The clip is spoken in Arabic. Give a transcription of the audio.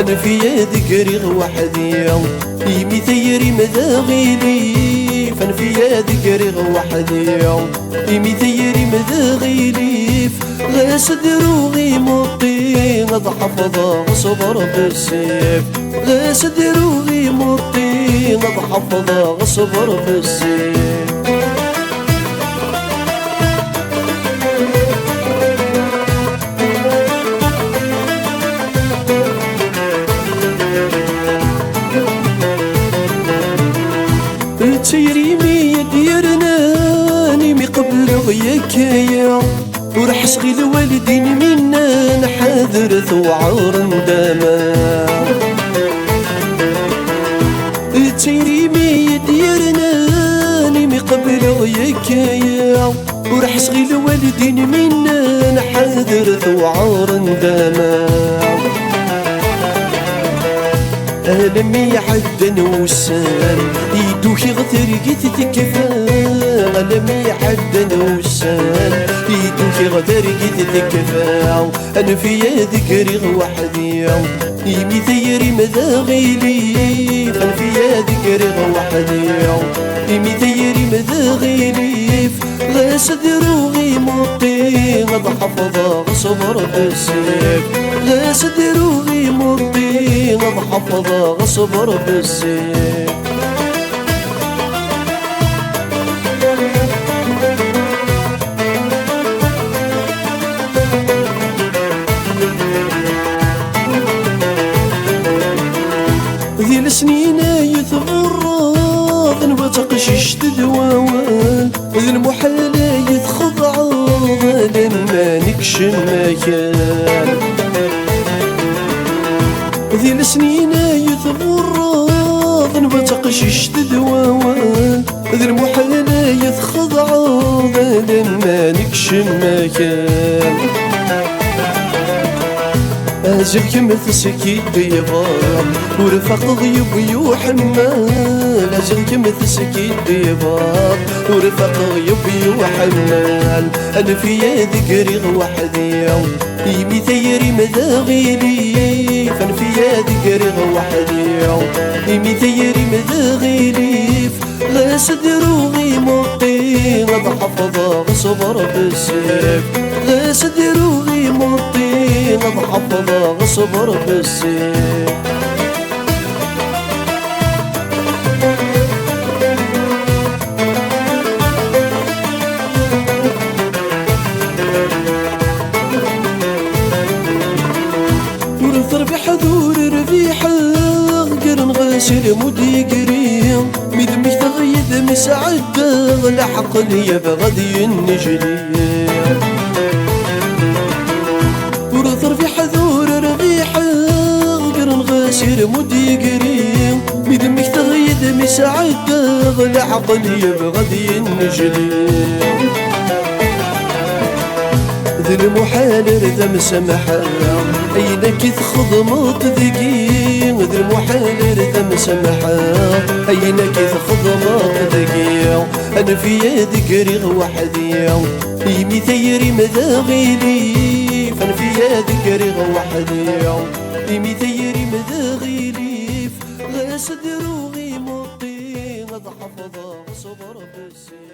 أنا في ذكري وحدي يمي ثيري مذاغيلي فأنا في ذكري وحدي يمي ثيري مذاغيلي غاس دروغي مطي غض حفظ صبر بالسيف غاس دروغي مطي غض حفظ صبر بالسيف تيري مي ديرنا نيمي قبل غياكايا ورح صغي الوالدين منا نحاذر ثوعار نداما تيري مي ديرنا نيمي قبل غياكايا ورح صغي الوالدين منا نحاذر ثوعار نداما ألمي حد نوسان يدوكي غثر قيت تكفى ألمي حد نوسان يدوكي غثر قيت تكفى أنا في ذكري وحدي يمي ثيري مذاغيلي أنا في ذكري وحدي يمي ثيري مذاغيلي غاس دروغي مطي غض حفظ صبر بالسيف غاس دروغي مطي غض حفظ صبر بالسيف ذي السنين يثغر وتقشش تدواوان ذي المحال يتخضع لما نكشم مكان ذي السنين يثغر وتقشش تدواوان ذي المحال يتخضع لما نكشم مكان أزلك مثل بيضاء ورفق ضيب يوحمال أزلك مثل بيضاء ورفق ضيب يوحمال أنا في ذكري وحدي يمي ثيري مذاغيلي فأنا في ذكري وحدي يمي ثيري مذاغيلي غاس دروغي مطي غض حفظ صبر بالسيف غاس دروغي مطي غض حفظ صبر بالسيف ورثر في حذور رفيحة قرن غاسل مدي قريم مدمي تغيد مسعد لحق لي بغدي النجري ورثر في حذور رفيحة قرن غاسل مدي قريم مدمي تغيد مسعد لحق لي بغدي النجري ذي المحال رذم سمحا أينك تخضمط ذقي ذي المحال رذم سمحا أينك تخضمط ذقي أنا في ذكري وحدي يمي ثيري مذاغيلي فأنا في ذكري وحدي يمي ثيري مذاغيلي غاس دروغي مطي غض حفظ صبر بالسيف